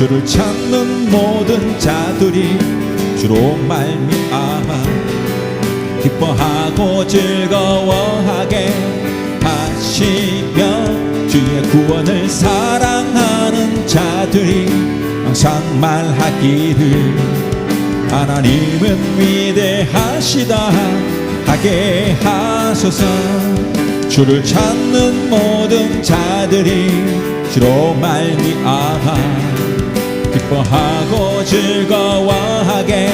주를 찾는 모든 자들이 주로 말미암아 기뻐하고 즐거워하게 하시며 주의 구원을 사랑하는 자들이 항상 말하기를 하나님은 위대하시다 하게 하소서. 주를 찾는 모든 자들이 주로 말미암아 기뻐하고 즐거워하게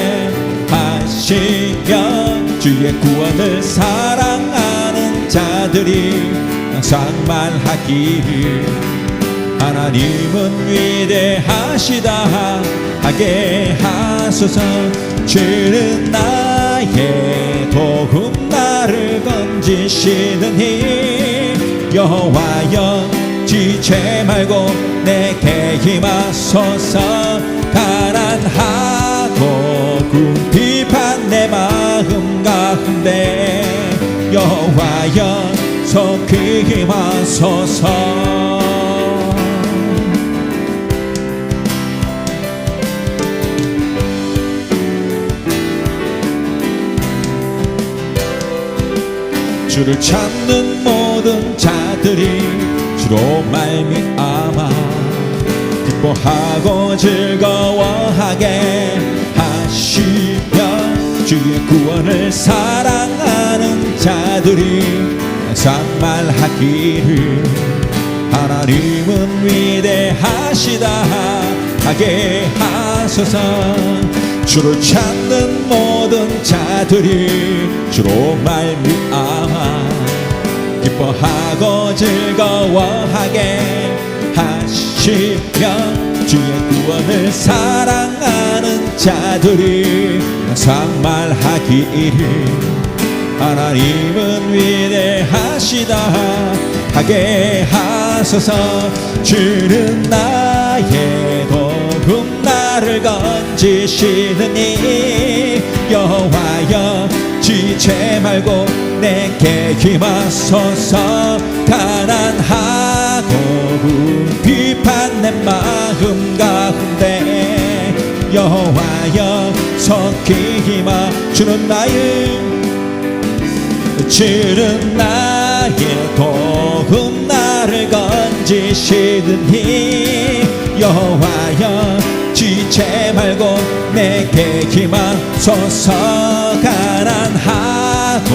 하시며 주의 구원을 사랑하는 자들이 항상 말하기를 하나님은 위대하시다 하게 하소서. 주는 나의 도움 나를 건지시느니 여호와여 지체 말고 내게 힘하소서. 가난하고 궁핍한 내 마음 가운데 여호와여 속히 힘하소서. 주를 찾는 모든 자들이 주로 말미암아 기뻐하고 즐거워하게 하시며 주의 구원을 사랑하는 자들이 항상 말하기를 하나님은 위대하시다 하게 하소서. 주를 찾는 모든 자들이 주로 말미암아 기뻐하고 즐거워하게 하시며 주의 구원을 사랑하는 자들이 항상 말하기를 하나님은 위대하시다 하게 하소서. 주는 나의 도움 나를 건지시느니 여호와여 지체 말고 내게 힘하소서. 가난하고 궁핍한 내 마음 가운데 여호와여 속히 힘하. 주는 나의 도움 나를 건지시느니 여호와여 지체 말고 내게 힘하소서. 가난하고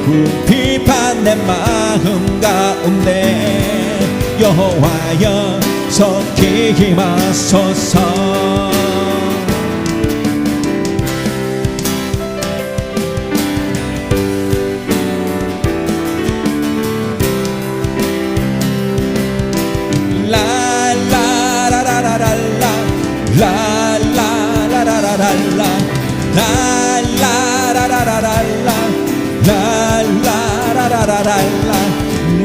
궁핍한 내 마음 가운데 여호와여 속히 힘하소서.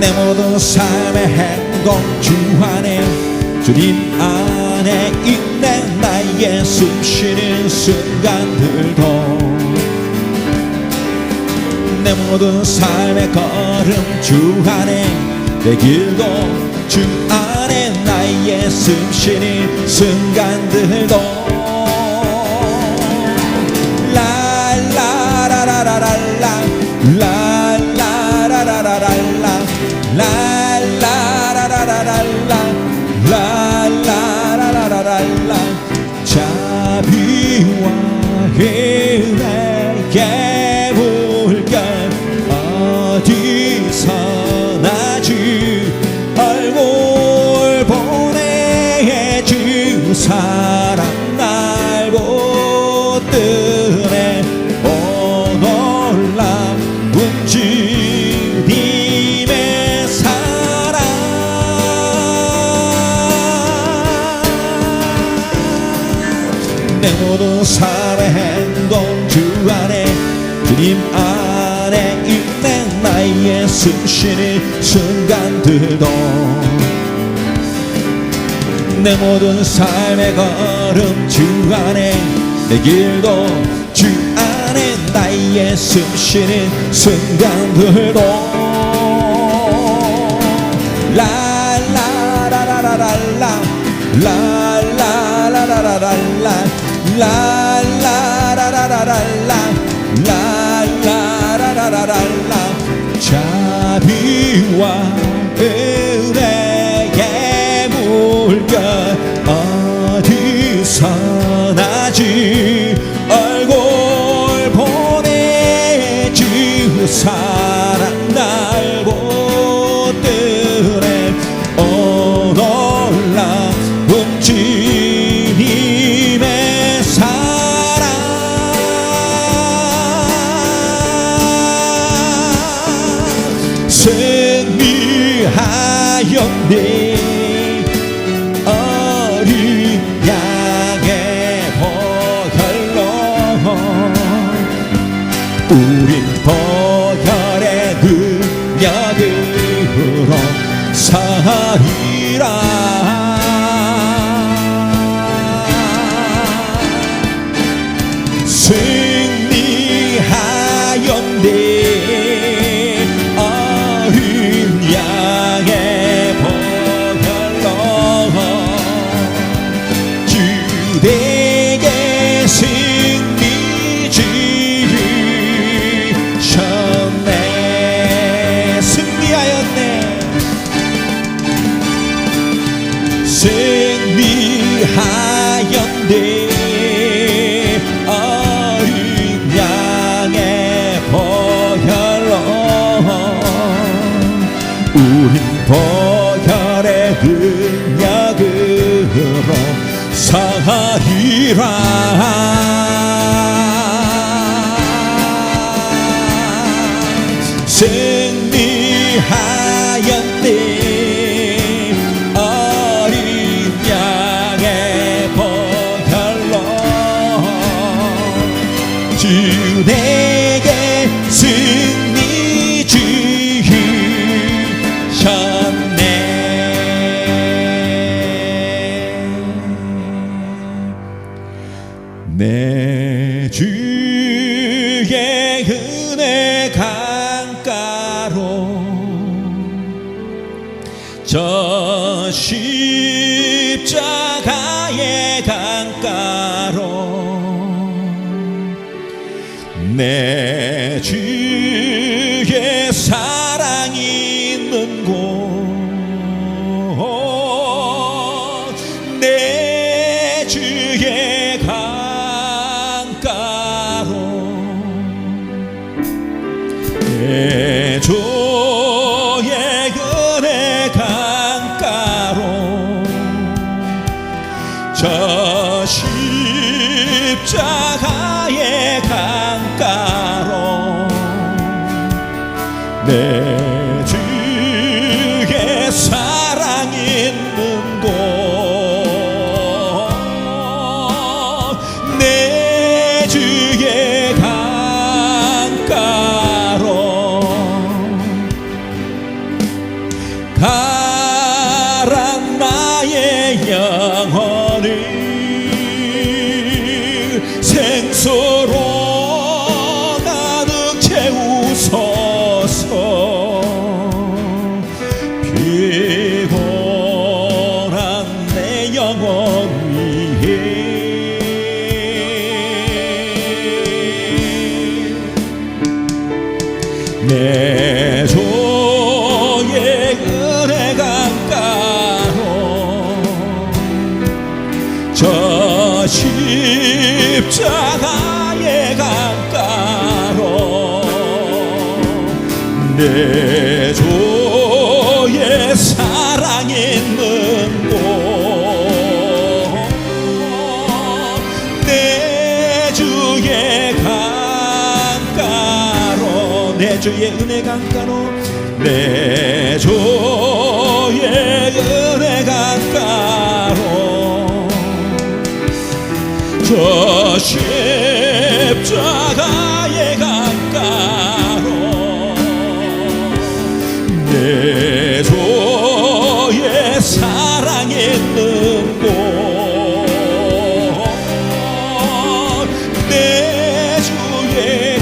내 모든 삶의 행동 주 안에 주님 안에 있네. 나의 숨쉬는 순간들도 내 모든 삶의 걸음 주 안에 내 길도 주 안에 나의 숨쉬는 순간들 사랑 날 붙드네. 오 놀라운 주님의 사랑. 내 모든 삶의 행동 주 안에 주님 안에 있네. 나의 숨쉬는 순간들도 내 모든 삶의 걸음 주 안에 내 길도 주 안에 나의 숨쉬는 순간들도 라라라라라라 라라라라라라 라라라라라라 자비와 은혜의 물결 어디서 나지 얼굴 보내주 사랑 날 붙드네. 오 놀라운 주님의 사랑. 승리하였네. 어린 양의 보혈로 우린 보혈의 능력으로 살리라. 승리하였네. 내게 승리 주셨네. 승리하였네. 승리하였네. 어린 양의 보혈로 우린 보혈의 능력으로 살리라. 승리하였네. 어린 양의 보혈로 주 내게 승리 주셨네. 내 주의 은혜 강가로 저 십자가의 강가로 내 주의 사랑이 있는 곳 내 주의 내 주의 은혜 강가로 저 십자가의 강가로 내 주의 사랑 있는 곳 내 주의 가라 나의 영혼을 생수로 가득 채우소서. 피곤한 내 영혼 위에 내 주의 은혜 강가로 저 십자가의 강가로 내 주의 사랑 있는 곳 내 주의 은혜 강가로 내 주의 은혜 강가로 저 십자가의 강가로 내 주의 사랑 있는 곳 내 주의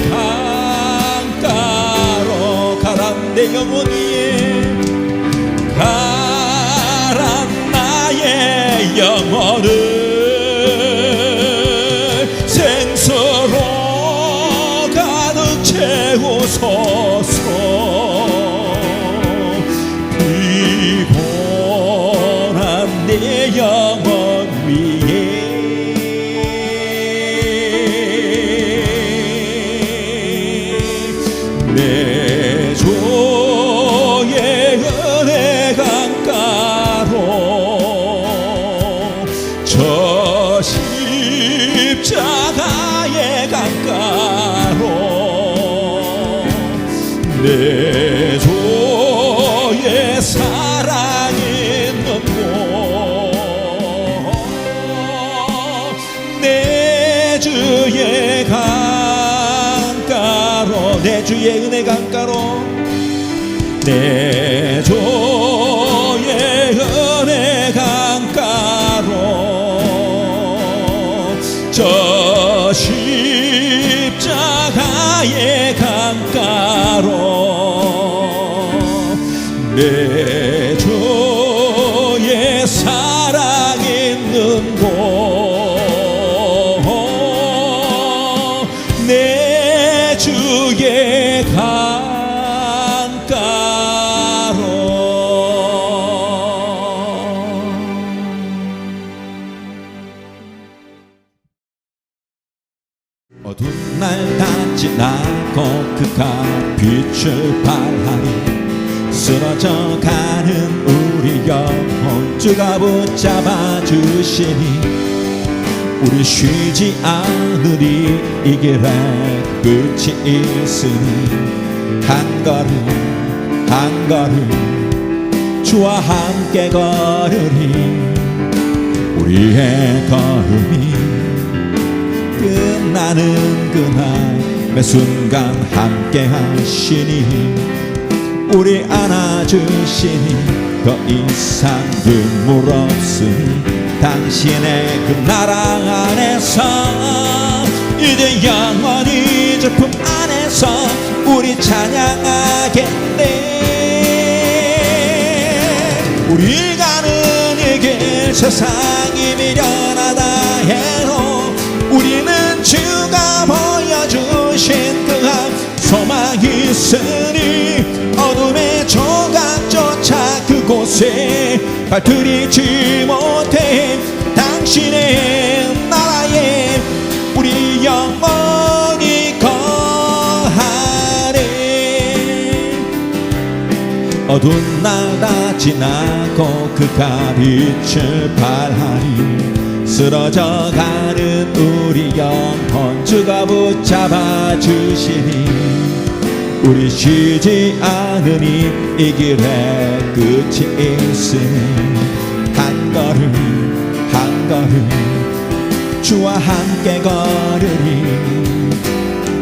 강가로 가란 내 영혼 위에 가란 나의 영혼을 생수로 가득 채우소서 피곤한 내 영혼 위에 내 주의 은혜 강가로 저 십자가의 강가로 내 주의 사랑 있는 곳 내 주의 강가로 내 주의 은혜 강가로 내 주의 은혜 강가로 저 십자가의 강가로 내 주의 사랑 있는 곳 내 주의 강가로 어두운 날 다 지나고 그가 빛을 발하니 쓰러져 가는 우리 영혼 주가 붙잡아 주시니 우리 쉬지 않으리 이 길에 끝이 있으니 한 걸음 한 걸음 주와 함께 걸으리 우리의 걸음이 끝나는 그날 매 순간 함께 하시니 우리 안아주시니 더 이상 눈물 없으니 당신의 그 나라 안에서 이제 영원히 저 품 안에서 우리 찬양하겠네 우리 가는 이 길 세상이 미련하다 해도 우리는 주가 보여주신 그한 소망이 있으니 어둠의 조각조차 그곳에 발들이지 못해 당신의 나라에 우리 영원히 거하네 어두운 날 다 지나고 그가 빛을 발하니 쓰러져 가는 우리 영혼 주가 붙잡아 주시니 우리 쉬지 않으니 이 길에 끝이 있으니 한 걸음 한 걸음 주와 함께 걸으리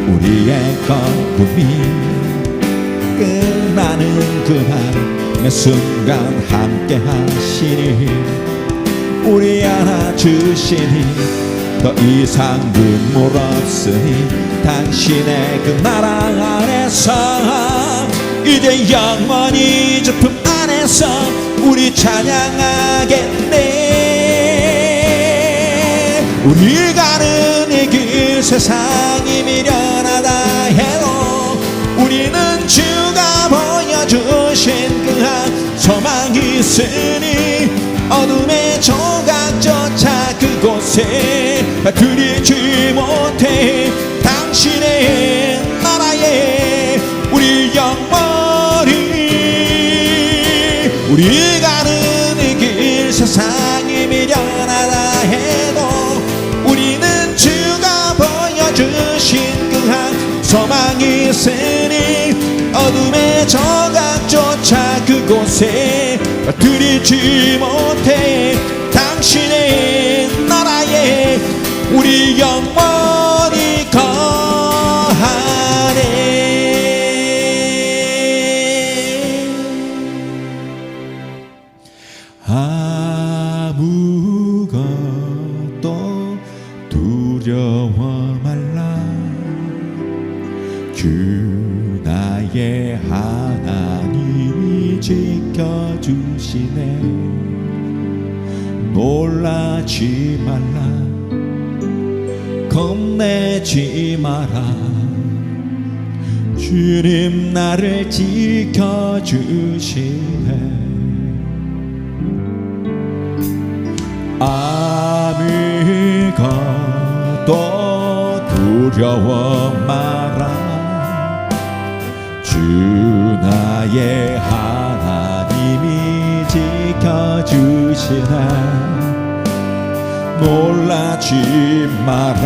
우리의 걸음이 끝나는 그날 매 순간 함께 하시니 우리 안아주시니 더 이상 눈물 없으니 당신의 그 나라 안에서 이제 영원히 저 품 안에서 우리 찬양하겠네 우리 가는 이 길 세상이 미련하다 해도 우리는 주가 보여주신 그한 소망이 있으니 어둠의 조각조차 그곳에 들이지 못해 당신의 나라에 우리 영원히 우리 가는 이 길 세상이 미련하다 해도 우리는 주가 보여주신 그한 소망이 있으니 이곳에 드리지 못해 당신의 나라에 우리 영원히 거하네. 아무것도 두려워 말라. 주 나의 하나님이 지켜주시네. 놀라지 말라. 겁내지 마라. 주님 나를 지켜주시네. 아무것도 두려워 마라. 주 나의 하나님이 지켜주시네. 놀라지 마라.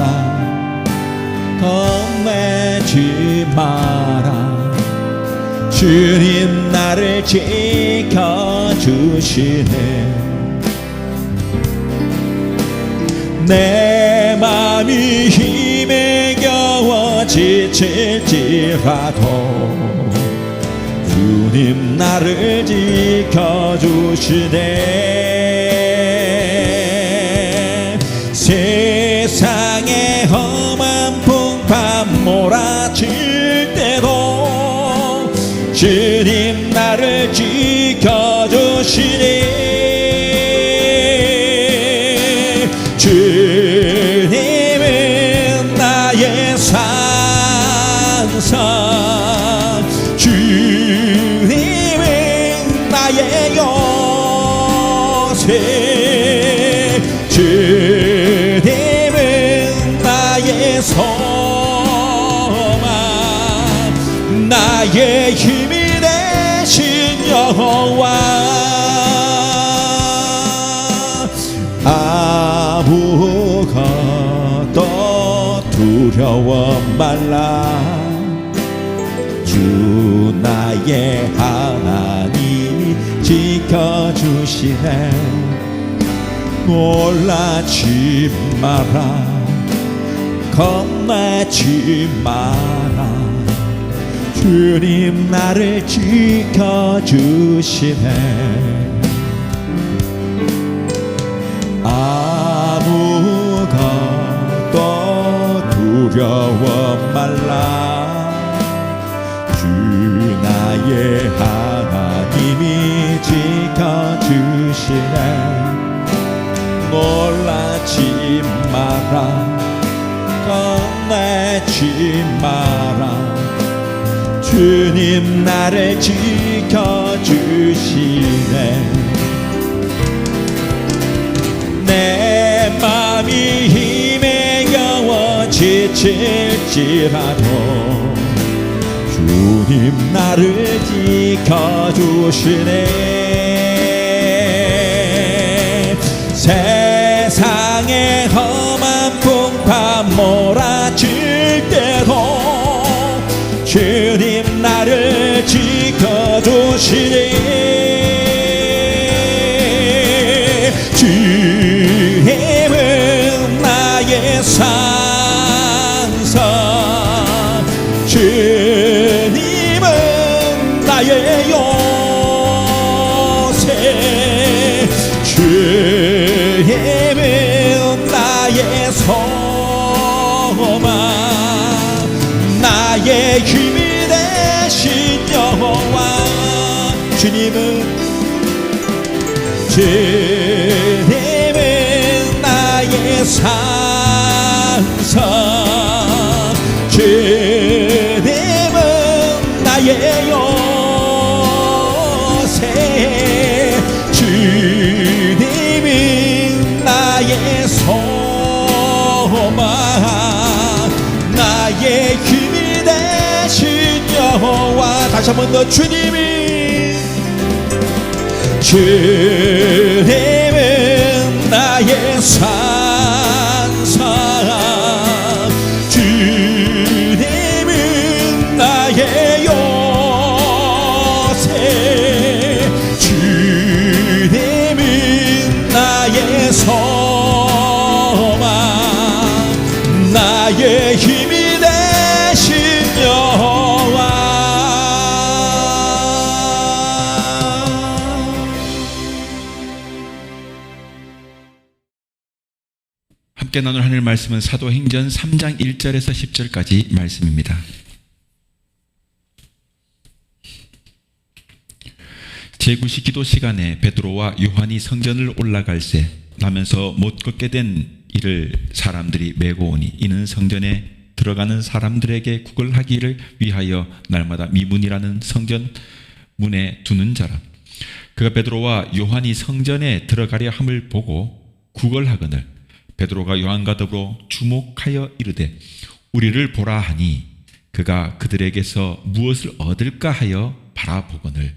겁내지 마라. 주님 나를 지켜주시네. 내 맘이 힘에 겨워 지칠지라도 주님 나를 지켜주시네. 세상에 험한 풍파 몰아칠 때도 주님 나를 지켜주시네. 주님은 나의 산성, 주님은 나의 요새, 주님은 나의 소망, 나의 힘이 되신 여호와. 아무것도 두려워 말라. 주 나의 하나님이 지켜주시네. 놀라지 마라. 겁내지 마라. 주님 나를 지켜주시네. 아무것도 두려워 말라. 주 나의 하나님이 지켜주시네. 놀라지 마라. 겁내지 마라. 주님 나를 지켜주시네. 내 맘이 힘에 겨워 지칠지라도 주님 나를 지켜주시네. 세상에 험한 풍파 몰아칠 때도 주님 나를 지켜주시네. 주님은 나의 산성, 주님은 나의 요새, 주님은 나의 소망, 나의 힘이 되신 여호와. 주님은 나의 산성, 주님은 나의 요새, 주님은 나의 소망, 나의 힘이 되신 여호와. 다시 한 번 더. 주님은 나의 산성, 주님은 나의 요새, 함께 나눌 하늘 말씀은 사도행전 3장 1절에서 10절까지 말씀입니다. 제9시 기도 시간에 베드로와 요한이 성전을 올라갈새 나면서 못 걷게 된 이를 사람들이 메고 오니 이는 성전에 들어가는 사람들에게 구걸하기를 위하여 날마다 미문이라는 성전 문에 두는 자라. 그가 베드로와 요한이 성전에 들어가려 함을 보고 구걸하거늘 베드로가 요한과 더불어 주목하여 이르되 우리를 보라 하니 그가 그들에게서 무엇을 얻을까 하여 바라보거늘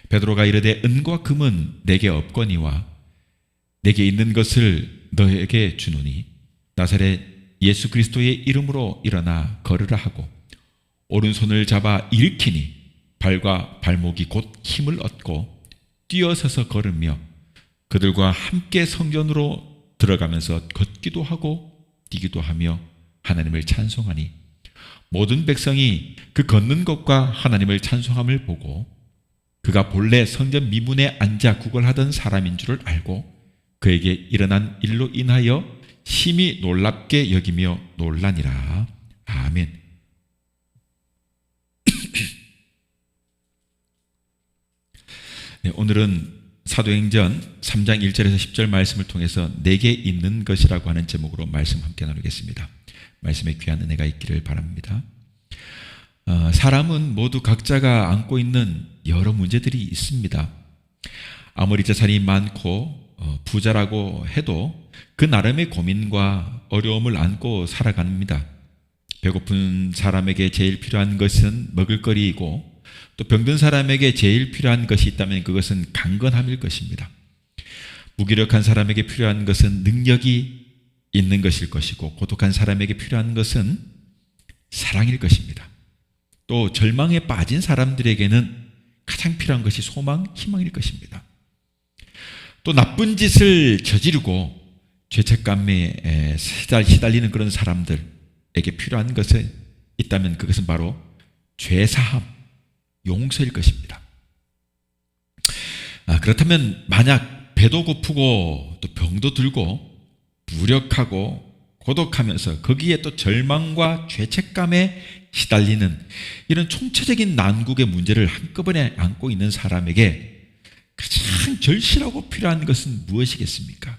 베드로가 이르되 은과 금은 내게 없거니와 내게 있는 것을 너에게 주노니 나사렛 예수 그리스도의 이름으로 일어나 걸으라 하고 오른손을 잡아 일으키니 발과 발목이 곧 힘을 얻고 뛰어서서 걸으며 그들과 함께 성전으로 들어가면서 걷기도 하고 뛰기도 하며 하나님을 찬송하니 모든 백성이 그 걷는 것과 하나님을 찬송함을 보고 그가 본래 성전 미문에 앉아 구걸하던 사람인 줄을 알고 그에게 일어난 일로 인하여 심히 놀랍게 여기며 놀라니라. 아멘. 네, 오늘은 사도행전 3장 1절에서 10절 말씀을 통해서 내게 있는 것이라고 하는 제목으로 말씀 함께 나누겠습니다. 말씀에 귀한 은혜가 있기를 바랍니다. 사람은 모두 각자가 안고 있는 여러 문제들이 있습니다. 아무리 재산이 많고 부자라고 해도 그 나름의 고민과 어려움을 안고 살아갑니다. 배고픈 사람에게 제일 필요한 것은 먹을거리이고 또 병든 사람에게 제일 필요한 것이 있다면 그것은 강건함일 것입니다. 무기력한 사람에게 필요한 것은 능력이 있는 것일 것이고 고독한 사람에게 필요한 것은 사랑일 것입니다. 또 절망에 빠진 사람들에게는 가장 필요한 것이 소망, 희망일 것입니다. 또 나쁜 짓을 저지르고 죄책감에 시달리는 그런 사람들에게 필요한 것이 있다면 그것은 바로 죄사함, 용서일 것입니다. 그렇다면 만약 배도 고프고 또 병도 들고 무력하고 고독하면서 거기에 또 절망과 죄책감에 시달리는 이런 총체적인 난국의 문제를 한꺼번에 안고 있는 사람에게 가장 절실하고 필요한 것은 무엇이겠습니까?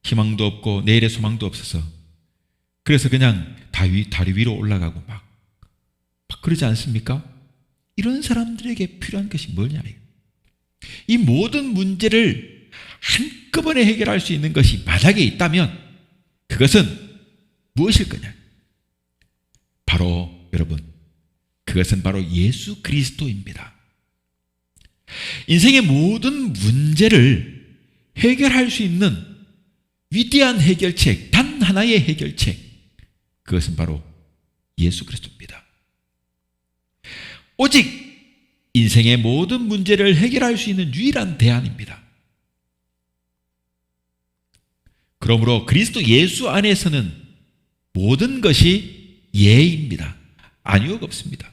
희망도 없고 내일의 소망도 없어서 그래서 그냥 다리 위로 올라가고 막 그러지 않습니까? 이런 사람들에게 필요한 것이 뭐냐? 이 모든 문제를 한꺼번에 해결할 수 있는 것이 만약에 있다면 그것은 무엇일 거냐? 바로 여러분, 그것은 바로 예수 그리스도입니다. 인생의 모든 문제를 해결할 수 있는 위대한 해결책, 단 하나의 해결책, 그것은 바로 예수 그리스도입니다. 오직 인생의 모든 문제를 해결할 수 있는 유일한 대안입니다. 그러므로 그리스도 예수 안에서는 모든 것이 예입니다. 아니오가 없습니다.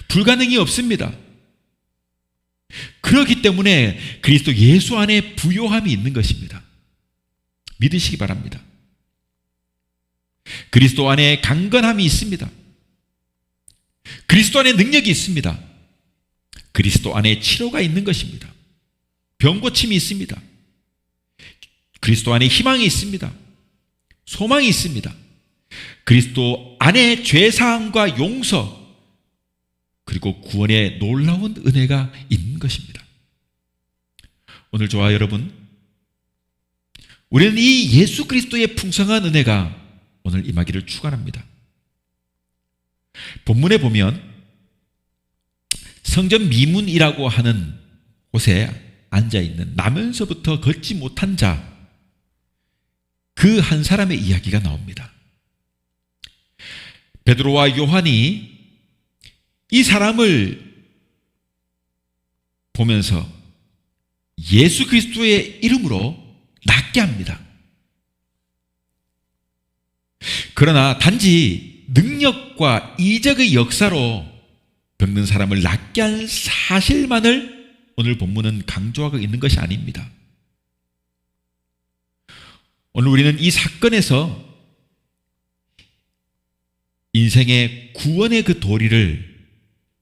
불가능이 없습니다. 그렇기 때문에 그리스도 예수 안에 부요함이 있는 것입니다. 믿으시기 바랍니다. 그리스도 안에 강건함이 있습니다. 그리스도 안에 능력이 있습니다. 그리스도 안에 치료가 있는 것입니다. 병고침이 있습니다. 그리스도 안에 희망이 있습니다. 소망이 있습니다. 그리스도 안에 죄사함과 용서 그리고 구원의 놀라운 은혜가 있는 것입니다. 오늘 저와 여러분, 우리는 이 예수 그리스도의 풍성한 은혜가 오늘 임하기를 축원합니다. 본문에 보면 성전 미문이라고 하는 곳에 앉아있는 나면서부터 걷지 못한 자, 그 한 사람의 이야기가 나옵니다. 베드로와 요한이 이 사람을 보면서 예수 그리스도의 이름으로 낫게 합니다. 그러나 단지 능력과 이적의 역사로 병든 사람을 낫게 한 사실만을 오늘 본문은 강조하고 있는 것이 아닙니다. 오늘 우리는 이 사건에서 인생의 구원의 그 도리를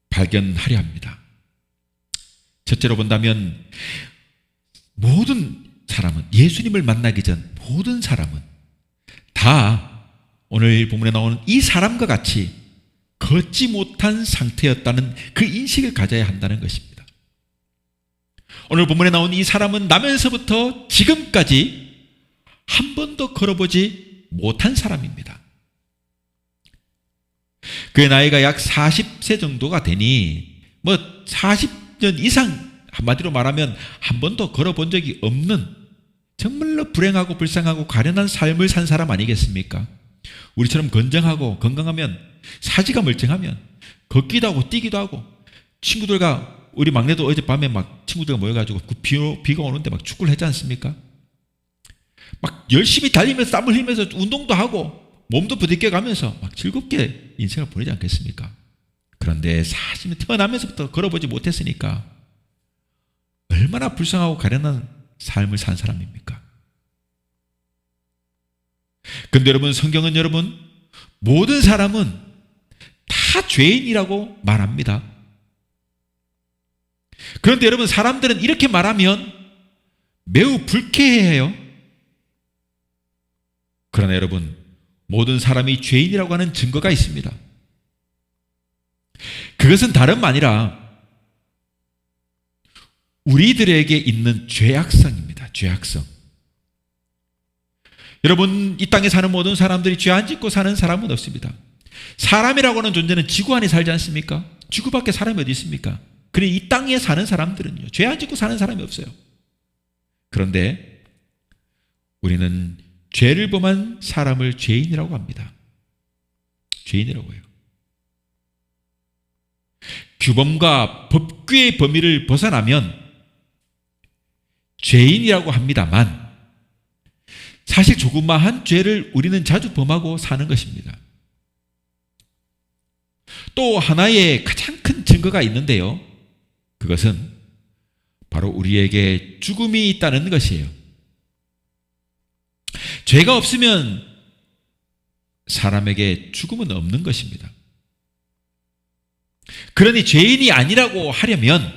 발견하려 합니다. 첫째로 본다면 모든 사람은, 예수님을 만나기 전 모든 사람은 다 오늘 본문에 나오는 이 사람과 같이 걷지 못한 상태였다는 그 인식을 가져야 한다는 것입니다. 오늘 본문에 나온 이 사람은 나면서부터 지금까지 한 번도 걸어보지 못한 사람입니다. 그의 나이가 약 40세 정도가 되니 40년 이상, 한마디로 말하면 한 번도 걸어본 적이 없는 정말로 불행하고 불쌍하고 가련한 삶을 산 사람 아니겠습니까? 우리처럼 건장하고 건강하면, 사지가 멀쩡하면 걷기도 하고 뛰기도 하고, 친구들과, 우리 막내도 어젯밤에 막 친구들과 모여가지고 그 비가 오는데 막 축구를 했지 않습니까? 막 열심히 달리면서 땀을 흘리면서 운동도 하고 몸도 부딪혀가면서 막 즐겁게 인생을 보내지 않겠습니까? 그런데 사실 태어나면서부터 걸어보지 못했으니까 얼마나 불쌍하고 가련한 삶을 산 사람입니까? 그런데 여러분, 성경은 여러분 모든 사람은 다 죄인이라고 말합니다. 그런데 여러분, 사람들은 이렇게 말하면 매우 불쾌해해요. 그러나 여러분, 모든 사람이 죄인이라고 하는 증거가 있습니다. 그것은 다름 아니라 우리들에게 있는 죄악성입니다. 죄악성. 여러분, 이 땅에 사는 모든 사람들이 죄 안 짓고 사는 사람은 없습니다. 사람이라고 하는 존재는 지구 안에 살지 않습니까? 지구 밖에 사람이 어디 있습니까? 그래, 이 땅에 사는 사람들은요, 죄 안 짓고 사는 사람이 없어요. 그런데 우리는 죄를 범한 사람을 죄인이라고 합니다. 죄인이라고 해요. 규범과 법규의 범위를 벗어나면 죄인이라고 합니다만, 사실 조그마한 죄를 우리는 자주 범하고 사는 것입니다. 또 하나의 가장 큰 증거가 있는데요, 그것은 바로 우리에게 죽음이 있다는 것이에요. 죄가 없으면 사람에게 죽음은 없는 것입니다. 그러니 죄인이 아니라고 하려면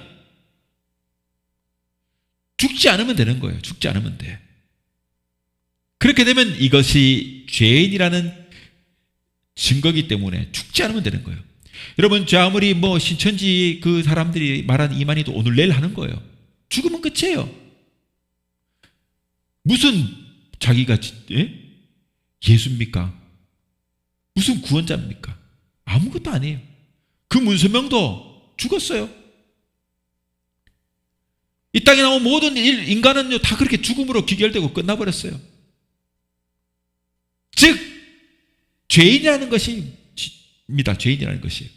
죽지 않으면 되는 거예요. 죽지 않으면 돼. 그렇게 되면 이것이 죄인이라는 증거이기 때문에 죽지 않으면 되는 거예요. 여러분, 저 아무리 신천지 그 사람들이 말하는 이만희도 오늘 내일 하는 거예요. 죽으면 끝이에요. 무슨 자기가 예수입니까? 무슨 구원자입니까? 아무것도 아니에요. 그 문선명도 죽었어요. 이 땅에 나온 모든 인간은 다 그렇게 죽음으로 귀결되고 끝나버렸어요. 즉 죄인이라는 것입니다. 죄인이라는 것이에요.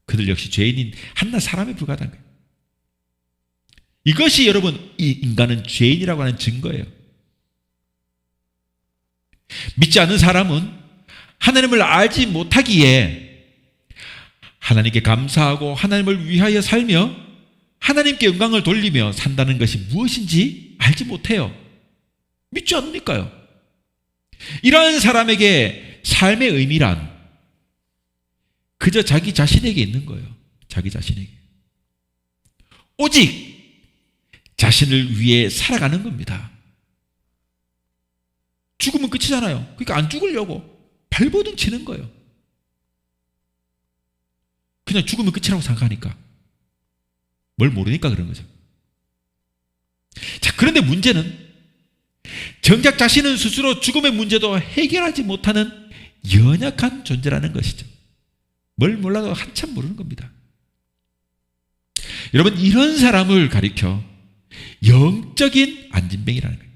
그들 역시 죄인인 한낱 사람에 불과하다는 거예요. 이것이 여러분, 이 인간은 죄인이라고 하는 증거예요. 믿지 않는 사람은 하나님을 알지 못하기에 하나님께 감사하고 하나님을 위하여 살며 하나님께 영광을 돌리며 산다는 것이 무엇인지 알지 못해요. 믿지 않으니까요. 이러한 사람에게 삶의 의미란 그저 자기 자신에게 있는 거예요. 자기 자신에게. 오직 자신을 위해 살아가는 겁니다. 죽으면 끝이잖아요. 그러니까 안 죽으려고 발버둥 치는 거예요. 그냥 죽으면 끝이라고 생각하니까. 뭘 모르니까 그런 거죠. 자, 그런데 문제는 정작 자신은 스스로 죽음의 문제도 해결하지 못하는 연약한 존재라는 것이죠. 뭘 몰라도 한참 모르는 겁니다. 여러분, 이런 사람을 가리켜 영적인 안진뱅이라는 거예요.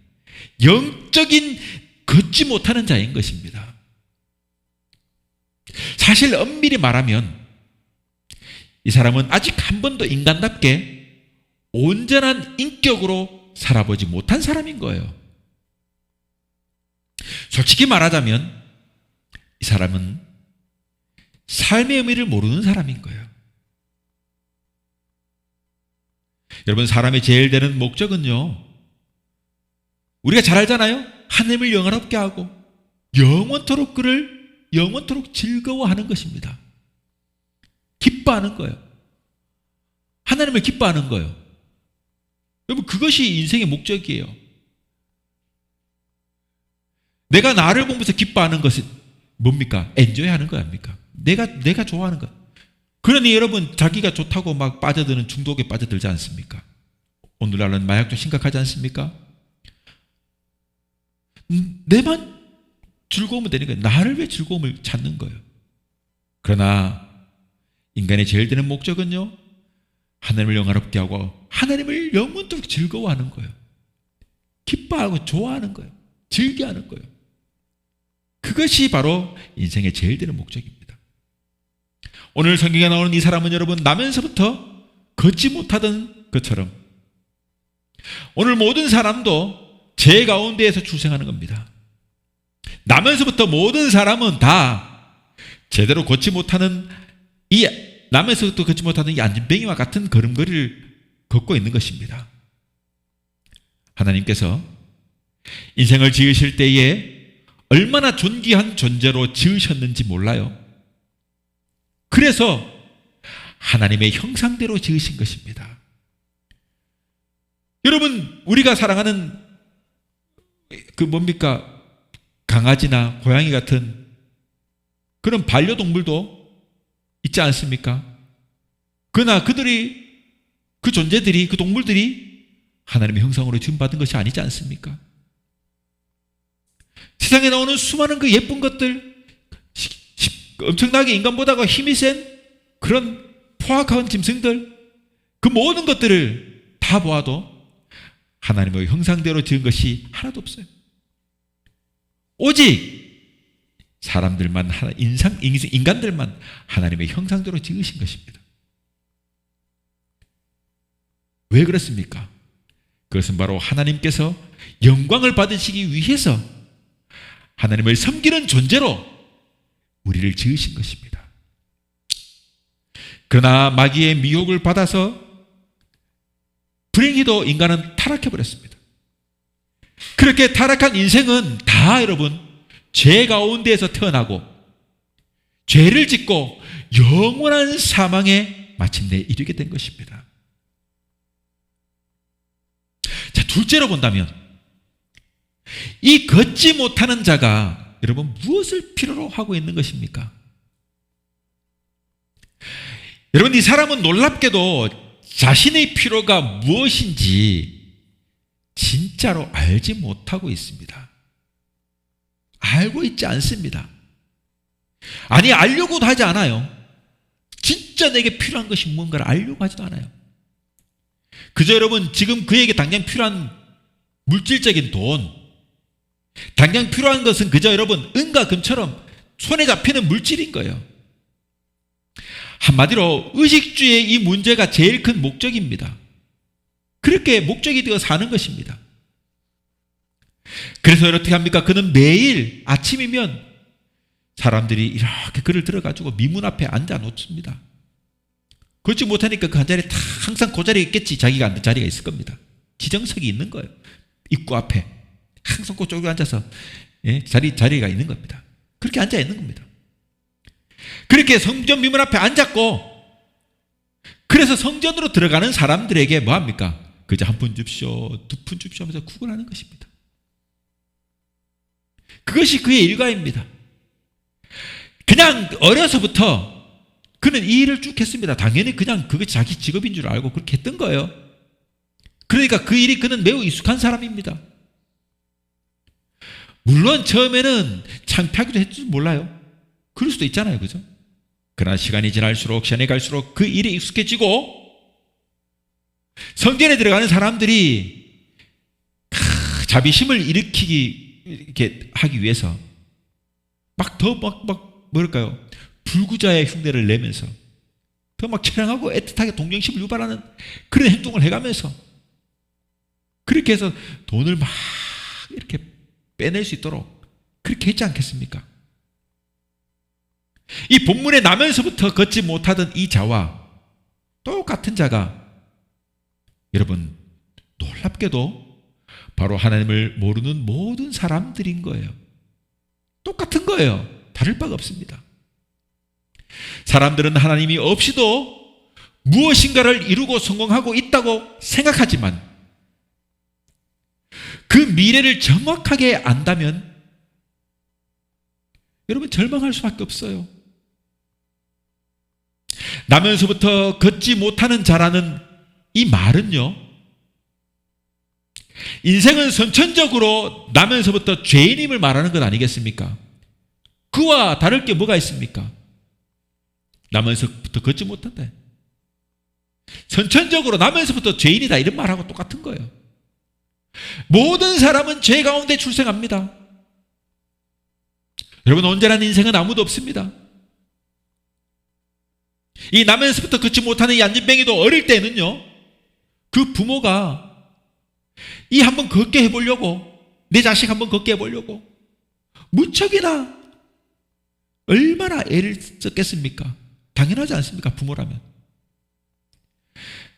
영적인 걷지 못하는 자인 것입니다. 사실 엄밀히 말하면 이 사람은 아직 한 번도 인간답게 온전한 인격으로 살아보지 못한 사람인 거예요. 솔직히 말하자면 이 사람은 삶의 의미를 모르는 사람인 거예요. 여러분, 사람의 제일 되는 목적은요, 우리가 잘 알잖아요. 하나님을 영화롭게 하고 영원토록 그를 영원토록 즐거워하는 것입니다. 기뻐하는 거예요. 하나님을 기뻐하는 거예요. 여러분, 그것이 인생의 목적이에요. 내가 나를 보면서 기뻐하는 것은 뭡니까? 엔조이하는 거 아닙니까? 내가 좋아하는 것. 그러니 여러분, 자기가 좋다고 막 빠져드는 중독에 빠져들지 않습니까? 오늘날은 마약도 심각하지 않습니까? 내만 즐거우면 되는 거예요. 나를 왜 즐거움을 찾는 거예요? 그러나 인간의 제일 되는 목적은요, 하나님을 영화롭게 하고 하나님을 영원토록 즐거워하는 거예요. 기뻐하고 좋아하는 거예요. 즐겨하는 거예요. 그것이 바로 인생의 제일 되는 목적입니다. 오늘 성경에 나오는 이 사람은 여러분, 나면서부터 걷지 못하던 것처럼 오늘 모든 사람도 죄 가운데에서 출생하는 겁니다. 나면서부터 모든 사람은 다 제대로 걷지 못하는 나면서부터 걷지 못하는 이 안진뱅이와 같은 걸음걸이를 걷고 있는 것입니다. 하나님께서 인생을 지으실 때에 얼마나 존귀한 존재로 지으셨는지 몰라요. 그래서 하나님의 형상대로 지으신 것입니다. 여러분, 우리가 사랑하는 강아지나 고양이 같은 그런 반려동물도 있지 않습니까? 그러나 그 존재들이, 그 동물들이 하나님의 형상으로 지음받은 것이 아니지 않습니까? 세상에 나오는 수많은 그 예쁜 것들, 엄청나게 인간보다 힘이 센 그런 포악한 짐승들, 그 모든 것들을 다 보아도 하나님의 형상대로 지은 것이 하나도 없어요. 오직 사람들만, 인간들만 하나님의 형상대로 지으신 것입니다. 왜 그렇습니까? 그것은 바로 하나님께서 영광을 받으시기 위해서 하나님을 섬기는 존재로 우리를 지으신 것입니다. 그러나 마귀의 미혹을 받아서 불행히도 인간은 타락해버렸습니다. 그렇게 타락한 인생은 다 여러분, 죄 가운데에서 태어나고 죄를 짓고 영원한 사망에 마침내 이르게 된 것입니다. 자, 둘째로 본다면 이 걷지 못하는 자가 여러분 무엇을 필요로 하고 있는 것입니까? 여러분, 이 사람은 놀랍게도 자신의 필요가 무엇인지 진짜로 알지 못하고 있습니다. 알고 있지 않습니다. 아니, 알려고도 하지 않아요. 진짜 내게 필요한 것이 무언가를 알려고 하지도 않아요. 그저 여러분, 지금 그에게 당장 필요한 물질적인 돈, 당장 필요한 것은 그저 여러분 은과 금처럼 손에 잡히는 물질인 거예요. 한마디로 의식주의 이 문제가 제일 큰 목적입니다. 그렇게 목적이 되어 사는 것입니다. 그래서 어떻게 합니까? 그는 매일 아침이면 사람들이 이렇게 그를 들어가지고 미문 앞에 앉아 놓습니다. 그렇지 못하니까 그 한 자리에 다 항상 그 자리에 있겠지. 자기가 앉은 자리가 있을 겁니다. 지정석이 있는 거예요. 입구 앞에 항상 그쪽에 앉아서 자리가 있는 겁니다. 그렇게 앉아 있는 겁니다. 그렇게 성전 미문 앞에 앉았고, 그래서 성전으로 들어가는 사람들에게 뭐합니까? 그저 한 푼 줍쇼, 두 푼 줍쇼 하면서 구걸하는 것입니다. 그것이 그의 일과입니다. 그냥 어려서부터 그는 이 일을 쭉 했습니다. 당연히 그냥 그것이 자기 직업인 줄 알고 그렇게 했던 거예요. 그러니까 그 일이 그는 매우 익숙한 사람입니다. 물론 처음에는 창피하기도 했을지 몰라요. 그럴 수도 있잖아요. 그죠? 그러나 시간이 지날수록, 시간이 갈수록 그 일에 익숙해지고 성전에 들어가는 사람들이 자비심을 이렇게 하기 위해서 뭐랄까요? 불구자의 흉내를 내면서 더 막 처량하고 애틋하게 동정심을 유발하는 그런 행동을 해가면서 그렇게 해서 돈을 막 이렇게 빼낼 수 있도록 그렇게 했지 않겠습니까? 이 본문에 나면서부터 걷지 못하던 이 자와 똑같은 자가 여러분 놀랍게도 바로 하나님을 모르는 모든 사람들인 거예요. 똑같은 거예요. 다를 바가 없습니다. 사람들은 하나님이 없이도 무엇인가를 이루고 성공하고 있다고 생각하지만 그 미래를 정확하게 안다면 여러분 절망할 수밖에 없어요. 나면서부터 걷지 못하는 자라는 이 말은요, 인생은 선천적으로 나면서부터 죄인임을 말하는 것 아니겠습니까? 그와 다를 게 뭐가 있습니까? 나면서부터 걷지 못한다. 선천적으로 나면서부터 죄인이다 이런 말하고 똑같은 거예요. 모든 사람은 죄 가운데 출생합니다. 여러분, 온전한 인생은 아무도 없습니다. 이 나면서부터 걷지 못하는 이 안진뱅이도 어릴 때는요, 그 부모가 이 한번 걷게 해보려고, 내 자식 한번 걷게 해보려고 무척이나 얼마나 애를 썼겠습니까? 당연하지 않습니까? 부모라면.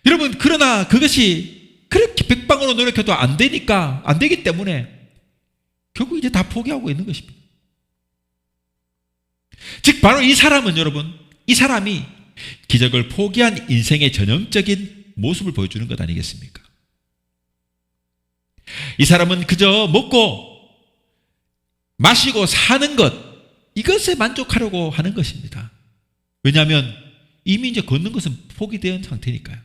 여러분, 그러나 그것이 그렇게 백방으로 노력해도 안 되니까, 안 되기 때문에 결국 이제 다 포기하고 있는 것입니다. 즉 바로 이 사람은, 여러분, 이 사람이 기적을 포기한 인생의 전형적인 모습을 보여주는 것 아니겠습니까? 이 사람은 그저 먹고 마시고 사는 것, 이것에 만족하려고 하는 것입니다. 왜냐하면 이미 이제 걷는 것은 포기된 상태니까요.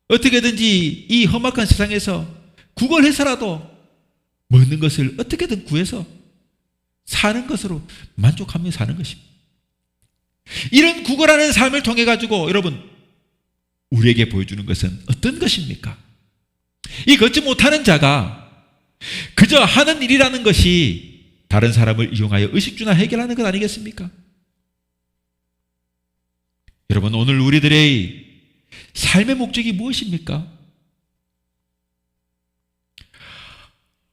어떻게든지 이 험악한 세상에서 구걸해서라도 먹는 것을 어떻게든 구해서 사는 것으로 만족하며 사는 것입니다. 이런 구걸하는 삶을 통해 가지고 여러분, 우리에게 보여주는 것은 어떤 것입니까? 이 걷지 못하는 자가 그저 하는 일이라는 것이 다른 사람을 이용하여 의식주나 해결하는 것 아니겠습니까? 여러분, 오늘 우리들의 삶의 목적이 무엇입니까?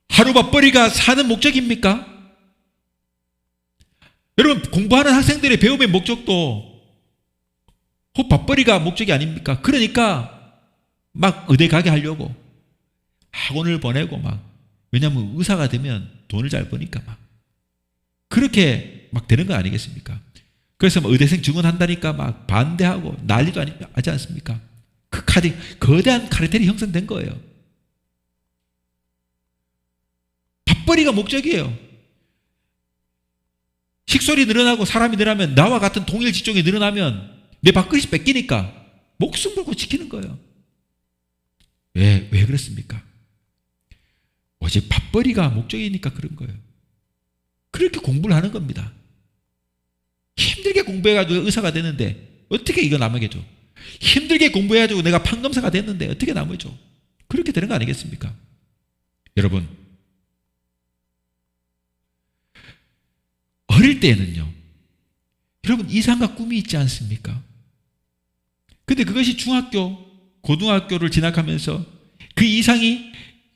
하루 밥벌이가 사는 목적입니까? 여러분, 공부하는 학생들의 배움의 목적도 밥벌이가 목적이 아닙니까? 그러니까 막 의대 가게 하려고 학원을 보내고 막, 왜냐하면 의사가 되면 돈을 잘 버니까 막 그렇게 막 되는 거 아니겠습니까? 그래서 막 의대생 증원한다니까 막 반대하고 난리도 하지 않습니까? 그 거대한 카르텔이 형성된 거예요. 밥벌이가 목적이에요. 식솔이 늘어나고 사람이 늘어나면, 나와 같은 동일 직종이 늘어나면 내 밥그릇이 뺏기니까 목숨 걸고 지키는 거예요. 왜 그렇습니까? 오직 밥벌이가 목적이니까 그런 거예요. 그렇게 공부를 하는 겁니다. 힘들게 공부해가지고 의사가 됐는데 어떻게 이거 남에게 줘? 힘들게 공부해가지고 내가 판검사가 됐는데 어떻게 남을 줘? 그렇게 되는 거 아니겠습니까? 여러분, 어릴 때는요, 여러분, 이상과 꿈이 있지 않습니까? 근데 그것이 중학교, 고등학교를 진학하면서 그 이상이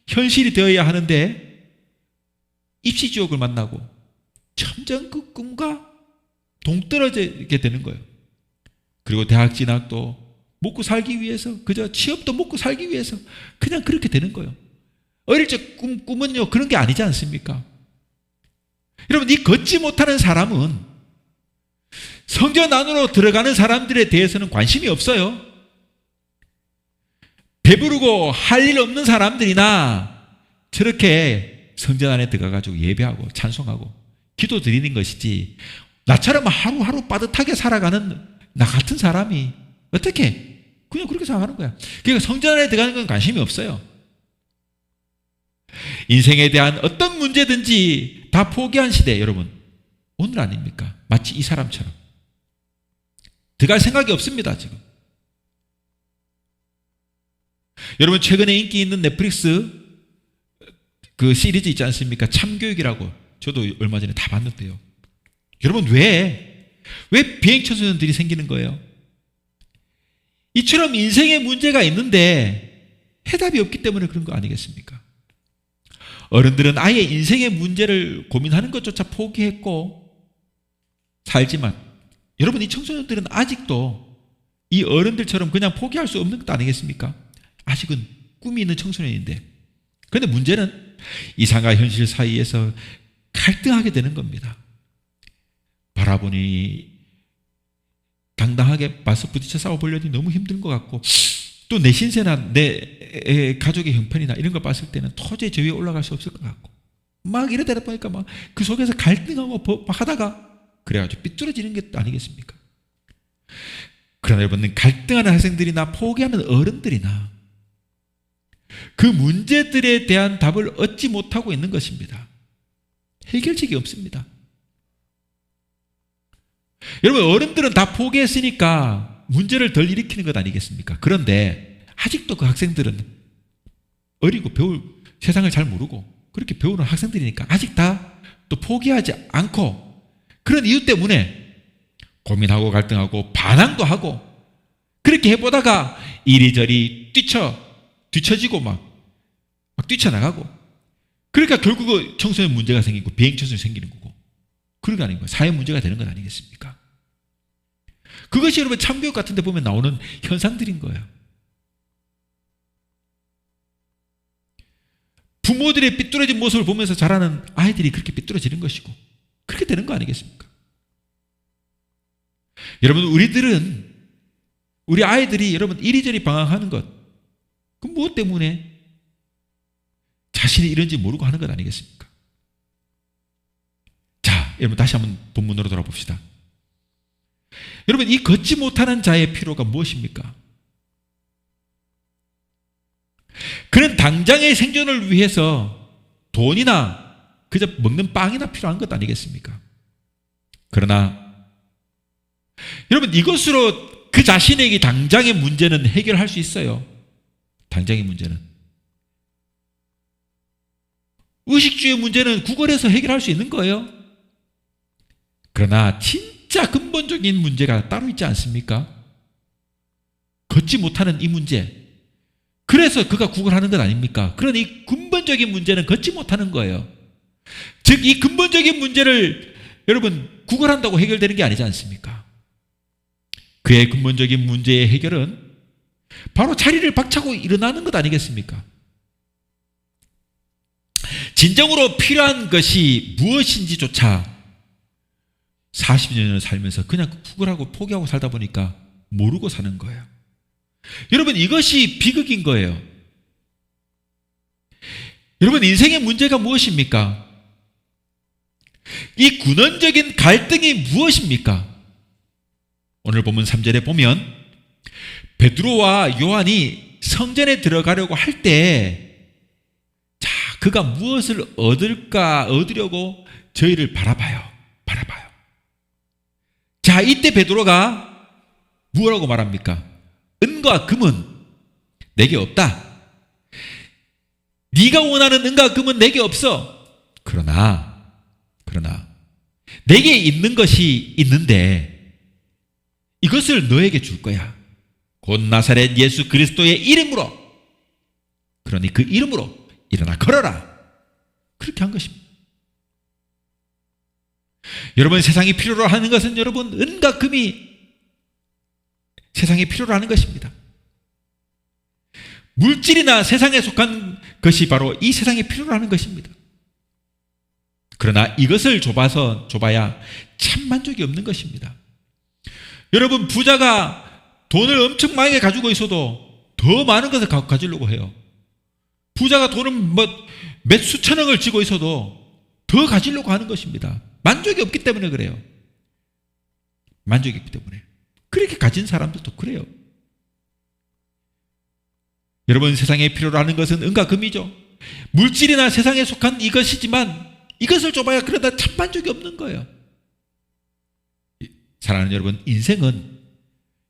현실이 되어야 하는데 입시지옥을 만나고 점점 그 꿈과 동떨어지게 되는 거예요. 그리고 대학 진학도 먹고 살기 위해서, 그저 취업도 먹고 살기 위해서 그냥 그렇게 되는 거예요. 어릴 적 꿈은요, 그런 게 아니지 않습니까? 여러분, 이 걷지 못하는 사람은 성전 안으로 들어가는 사람들에 대해서는 관심이 없어요. 배부르고 할 일 없는 사람들이나 저렇게 성전 안에 들어가가지고 예배하고 찬송하고 기도 드리는 것이지, 나처럼 하루하루 빠듯하게 살아가는 나 같은 사람이 어떻게 그냥 그렇게 생각하는 거야. 그러니까 성전 안에 들어가는 건 관심이 없어요. 인생에 대한 어떤 문제든지 다 포기한 시대, 여러분, 오늘 아닙니까? 마치 이 사람처럼 들어갈 생각이 없습니다, 지금. 여러분, 최근에 인기 있는 넷플릭스 그 시리즈 있지 않습니까? 참교육이라고. 저도 얼마 전에 다 봤는데요. 여러분, 왜 비행청소년들이 생기는 거예요? 이처럼 인생에 문제가 있는데 해답이 없기 때문에 그런 거 아니겠습니까? 어른들은 아예 인생의 문제를 고민하는 것조차 포기했고 살지만, 여러분, 이 청소년들은 아직도 이 어른들처럼 그냥 포기할 수 없는 것도 아니겠습니까? 아직은 꿈이 있는 청소년인데 그런데 문제는 이상과 현실 사이에서 갈등하게 되는 겁니다. 바라보니 당당하게 맞서 부딪혀 싸워보려니 너무 힘든 것 같고, 또 내 신세나 내 가족의 형편이나 이런 걸 봤을 때는 도저히 저 위에 올라갈 수 없을 것 같고, 막 이러다 보니까 막 그 속에서 갈등하고 하다가 그래가지고 삐뚤어지는 게 아니겠습니까? 그러나 여러분, 갈등하는 학생들이나 포기하는 어른들이나 그 문제들에 대한 답을 얻지 못하고 있는 것입니다. 해결책이 없습니다. 여러분, 어른들은 다 포기했으니까 문제를 덜 일으키는 것 아니겠습니까? 그런데 아직도 그 학생들은 어리고 세상을 잘 모르고 그렇게 배우는 학생들이니까 아직 다 또 포기하지 않고, 그런 이유 때문에 고민하고 갈등하고 반항도 하고 그렇게 해보다가 이리저리 뒤처지고 막 뛰쳐나가고, 그러니까 결국 청소년 문제가 생기고 비행청소년이 생기는 거고, 그런 거 아닌가요? 사회 문제가 되는 것 아니겠습니까? 그것이 여러분 참교육 같은 데 보면 나오는 현상들인 거예요. 부모들의 삐뚤어진 모습을 보면서 자라는 아이들이 그렇게 삐뚤어지는 것이고, 그렇게 되는 거 아니겠습니까? 여러분, 우리 아이들이 여러분 이리저리 방황하는 것, 그 무엇 때문에? 자신이 이런지 모르고 하는 것 아니겠습니까? 자, 여러분 다시 한번 본문으로 돌아봅시다. 여러분, 이 걷지 못하는 자의 필요가 무엇입니까? 그는 당장의 생존을 위해서 돈이나 그저 먹는 빵이나 필요한 것 아니겠습니까? 그러나 여러분, 이것으로 그 자신에게 당장의 문제는 해결할 수 있어요. 당장의 문제는. 의식주의 문제는 구걸해서 해결할 수 있는 거예요. 그러나 진짜 근본적인 문제가 따로 있지 않습니까? 걷지 못하는 이 문제. 그래서 그가 구걸하는 것 아닙니까? 그러니 이 근본적인 문제는 걷지 못하는 거예요. 즉, 이 근본적인 문제를 여러분 구걸한다고 해결되는 게 아니지 않습니까? 그의 근본적인 문제의 해결은 바로 자리를 박차고 일어나는 것 아니겠습니까? 진정으로 필요한 것이 무엇인지조차 40년을 살면서 그냥 구걸하고 포기하고 살다 보니까 모르고 사는 거예요. 여러분, 이것이 비극인 거예요. 여러분, 인생의 문제가 무엇입니까? 이 근원적인 갈등이 무엇입니까? 오늘 본문 3절에 보면 베드로와 요한이 성전에 들어가려고 할 때, 자, 그가 무엇을 얻으려고 저희를 바라봐요. 자, 이때 베드로가 뭐라고 말합니까? 은과 금은 내게 없다. 네가 원하는 은과 금은 내게 없어. 그러나 내게 있는 것이 있는데 이것을 너에게 줄 거야. 곧 나사렛 예수 그리스도의 이름으로. 그러니 그 이름으로 일어나 걸어라. 그렇게 한 것입니다. 여러분, 세상이 필요로 하는 것은 여러분 은과 금이 세상에 필요로 하는 것입니다. 물질이나 세상에 속한 것이 바로 이 세상에 필요로 하는 것입니다. 그러나 이것을 줘봐야 참 만족이 없는 것입니다. 여러분, 부자가 돈을 엄청 많이 가지고 있어도 더 많은 것을 가지려고 해요. 부자가 돈을 몇 수천억을 쥐고 있어도 더 가지려고 하는 것입니다. 만족이 없기 때문에 그래요. 만족이 없기 때문에. 그렇게 가진 사람들도 그래요. 여러분, 세상에 필요로 하는 것은 은과 금이죠. 물질이나 세상에 속한 이것이지만 이것을 줘봐야 그러다 참 만족이 없는 거예요. 사랑하는 여러분, 인생은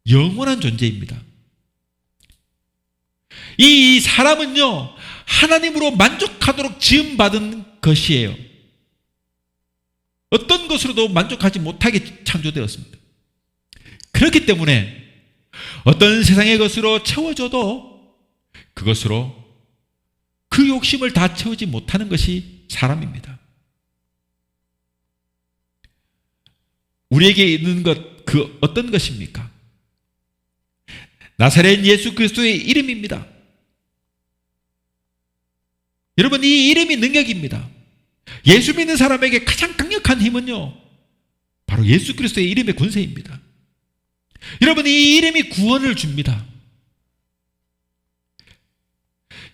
영원한 존재입니다. 이 사람은요, 하나님으로 만족하도록 지음받은 것이에요. 어떤 것으로도 만족하지 못하게 창조되었습니다. 그렇기 때문에 어떤 세상의 것으로 채워줘도 그것으로 그 욕심을 다 채우지 못하는 것이 사람입니다. 우리에게 있는 것, 그 어떤 것입니까? 나사렛 예수 그리스도의 이름입니다. 여러분, 이 이름이 능력입니다. 예수 믿는 사람에게 가장 강력한 힘은요, 바로 예수 그리스도의 이름의 권세입니다. 여러분, 이 이름이 구원을 줍니다.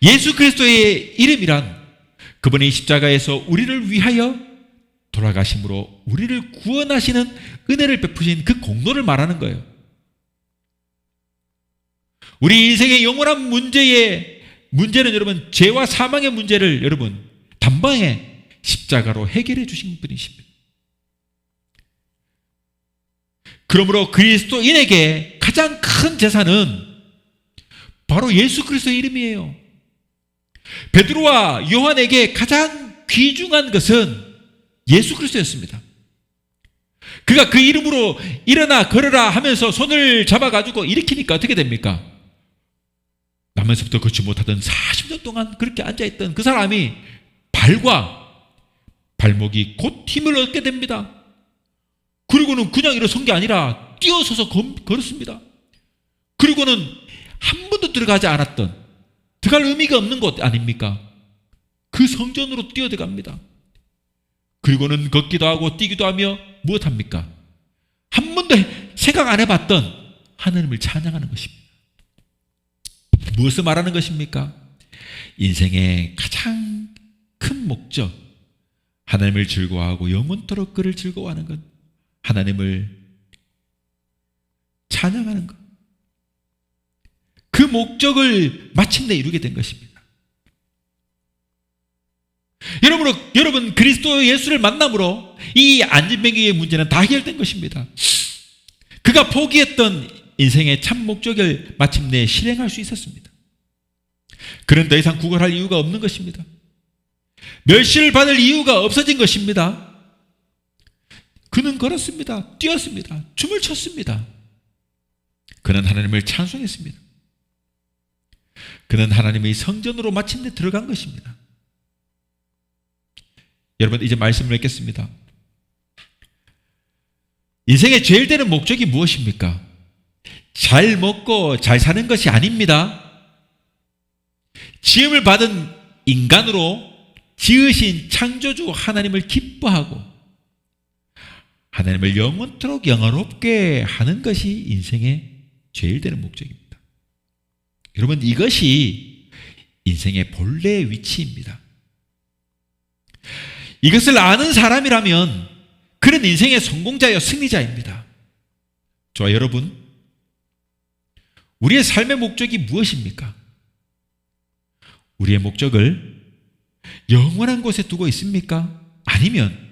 예수 그리스도의 이름이란 그분의 십자가에서 우리를 위하여 돌아가심으로 우리를 구원하시는 은혜를 베푸신 그 공로를 말하는 거예요. 우리 인생의 영원한 문제는 여러분, 죄와 사망의 문제를 여러분 단방에 십자가로 해결해 주신 분이십니다. 그러므로 그리스도인에게 가장 큰 재산은 바로 예수 그리스도의 이름이에요. 베드로와 요한에게 가장 귀중한 것은 예수 그리스도였습니다. 그가 그 이름으로 일어나 걸어라 하면서 손을 잡아가지고 일으키니까 어떻게 됩니까? 나면서부터 걷지 못하던 40년 동안 그렇게 앉아있던 그 사람이 발과 발목이 곧 힘을 얻게 됩니다. 그리고는 그냥 일어선 게 아니라 뛰어서서 걸었습니다. 그리고는 한 번도 들어가지 않았던, 들어갈 의미가 없는 곳 아닙니까? 그 성전으로 뛰어들어갑니다. 그리고는 걷기도 하고 뛰기도 하며 무엇합니까? 한 번도 생각 안 해봤던 하나님을 찬양하는 것입니다. 무엇을 말하는 것입니까? 인생의 가장 큰 목적, 하나님을 즐거워하고 영원토록 그를 즐거워하는 것, 하나님을 찬양하는 것, 그 목적을 마침내 이루게 된 것입니다. 여러분 그리스도 예수를 만남으로 이 안진뱅이의 문제는 다 해결된 것입니다. 그가 포기했던 인생의 참 목적을 마침내 실행할 수 있었습니다. 그는 더 이상 구걸할 이유가 없는 것입니다. 멸시를 받을 이유가 없어진 것입니다. 그는 걸었습니다. 뛰었습니다. 춤을 췄습니다. 그는 하나님을 찬송했습니다. 그는 하나님의 성전으로 마침내 들어간 것입니다. 여러분, 이제 말씀을 맺겠습니다. 인생의 제일 되는 목적이 무엇입니까? 잘 먹고 잘 사는 것이 아닙니다. 지음을 받은 인간으로 지으신 창조주 하나님을 기뻐하고 하나님을 영원토록 영화롭게 하는 것이 인생의 제일 되는 목적입니다. 여러분, 이것이 인생의 본래의 위치입니다. 이것을 아는 사람이라면 그런 인생의 성공자여 승리자입니다. 저와 여러분, 우리의 삶의 목적이 무엇입니까? 우리의 목적을 영원한 곳에 두고 있습니까? 아니면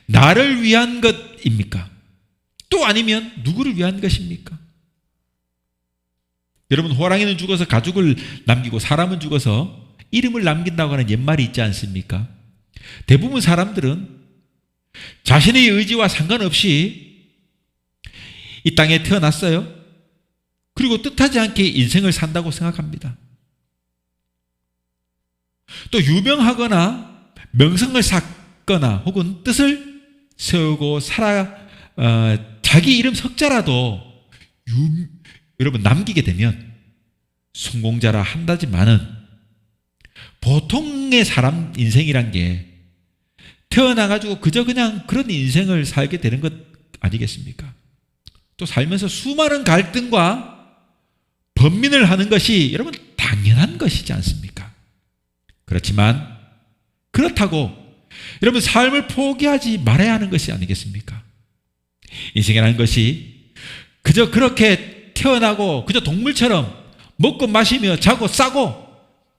나를 위한 것입니까? 또 아니면 누구를 위한 것입니까? 여러분, 호랑이는 죽어서 가죽을 남기고 사람은 죽어서 이름을 남긴다고 하는 옛말이 있지 않습니까? 대부분 사람들은 자신의 의지와 상관없이 이 땅에 태어났어요. 그리고 뜻하지 않게 인생을 산다고 생각합니다. 또 유명하거나 명성을 쌓거나 혹은 뜻을 세우고 자기 이름 석자라도 여러분 남기게 되면 성공자라 한다지만은 보통의 사람 인생이란 게 태어나가지고 그저 그냥 그런 인생을 살게 되는 것 아니겠습니까? 또 살면서 수많은 갈등과 번민을 하는 것이 여러분 당연한 것이지 않습니까? 그렇지만 그렇다고 여러분 삶을 포기하지 말아야 하는 것이 아니겠습니까? 인생이라는 것이 그저 그렇게 태어나고 그저 동물처럼 먹고 마시며 자고 싸고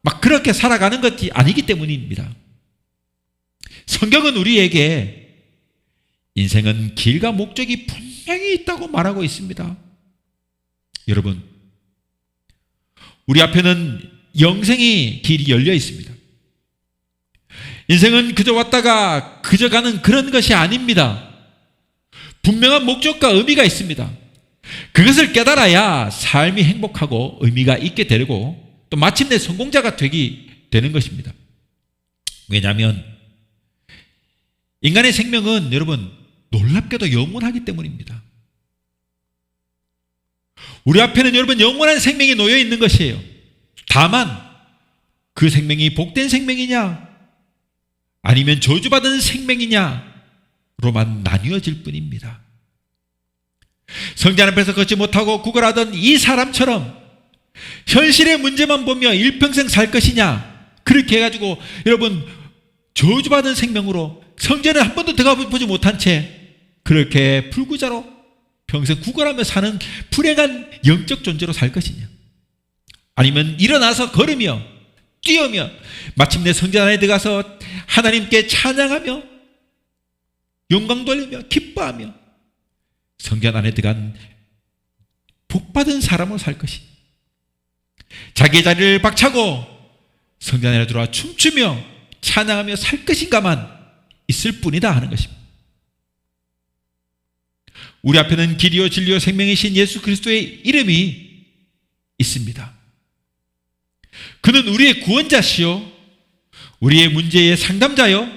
막 그렇게 살아가는 것이 아니기 때문입니다. 성경은 우리에게 인생은 길과 목적이 분명히 있다고 말하고 있습니다. 여러분, 우리 앞에는 영생의 길이 열려 있습니다. 인생은 그저 왔다가 그저 가는 그런 것이 아닙니다. 분명한 목적과 의미가 있습니다. 그것을 깨달아야 삶이 행복하고 의미가 있게 되고 또 마침내 성공자가 되는 것입니다. 왜냐하면 인간의 생명은 여러분 놀랍게도 영원하기 때문입니다. 우리 앞에는 여러분 영원한 생명이 놓여 있는 것이에요. 다만 그 생명이 복된 생명이냐 아니면 저주받은 생명이냐로만 나뉘어질 뿐입니다. 성전 앞에서 걷지 못하고 구걸하던 이 사람처럼 현실의 문제만 보며 일평생 살 것이냐, 그렇게 해가지고 여러분 저주받은 생명으로 성전에 한 번도 들어가 보지 못한 채 그렇게 불구자로 평생 구걸하며 사는 불행한 영적 존재로 살 것이냐, 아니면 일어나서 걸으며 뛰어며 마침내 성전 안에 들어가서 하나님께 찬양하며 영광 돌리며 기뻐하며 성전 안에 들어간 복받은 사람으로 살 것이냐, 자기의 자리를 박차고 성전 안에 들어와 춤추며 찬양하며 살 것인가만 있을 뿐이다 하는 것입니다. 우리 앞에는 길이요 진리요 생명이신 예수 그리스도의 이름이 있습니다. 그는 우리의 구원자시요 우리의 문제의 상담자요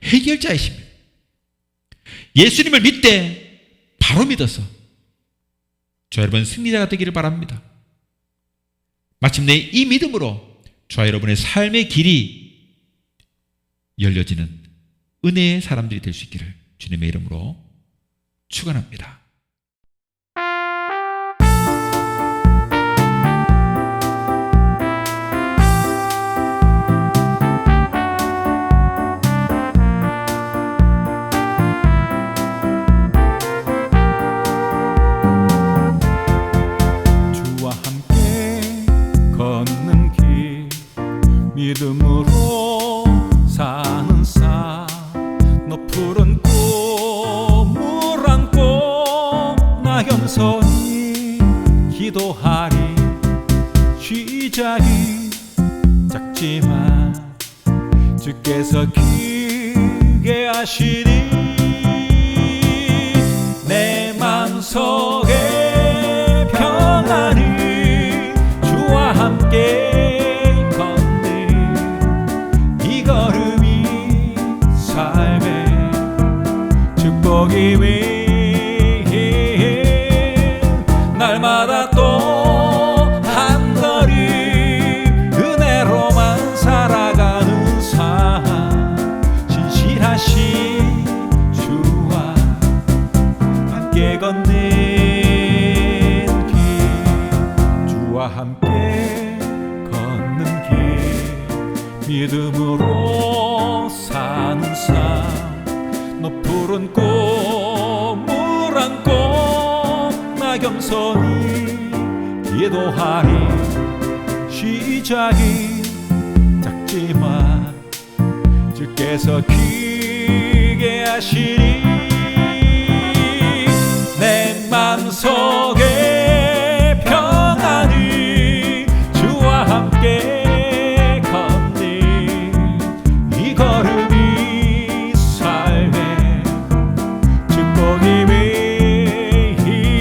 해결자이십니다. 예수님을 믿되 바로 믿어서 저 여러분 승리자가 되기를 바랍니다. 마침내 이 믿음으로 저와 여러분의 삶의 길이 열려지는 은혜의 사람들이 될 수 있기를 주님의 이름으로 축원합니다. 주와 함께 걷는 길 믿음으로 사는 삶 높은 꿈을 안고 나 겸손히 기도하리 시작이 작지만 주께서 크게 하시리 내 맘속에 평안이 주와 함께 걷는 이 걸음이 삶의 축복이 위해 날마다 또 한 걸음 은혜로만 살아가는 삶 신실하신 주와 함께 걷는 길 주와 함께 걷는 길 믿음으로 사는 삶 높은 꿈을 안고 나 겸손히 기도하리 시작이 작지만 주께서 크게 하시리 내 맘속에 평안이 주와 함께 걷는 이 걸음이 삶의 축복이 위해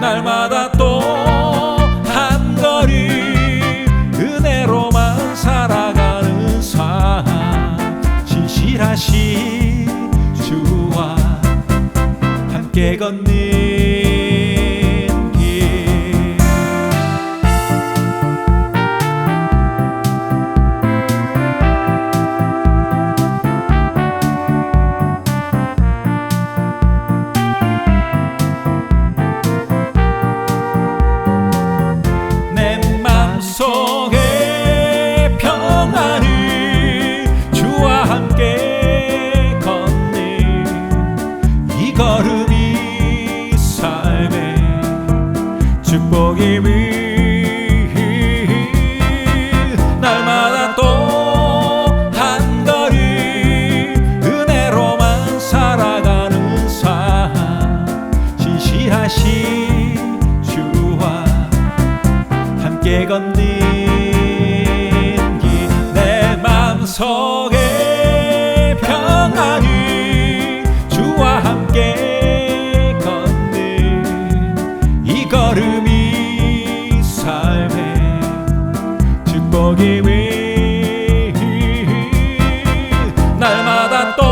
날마다 또 한 걸음 은혜로만 살아가는 삶 신실하신 주와 함께 걷는 길 내 맘속에 평안이 주와 함께 걷는 이 걸음이 삶의 축복이 위해 날마다 또 한 걸음 은혜로만 살아가는 삶 신실하신 주와 함께 걷는 길 내 맘속에 평안이 주와 함께 걷는 이 걸음이 삶의 축복이 위해 날마다 또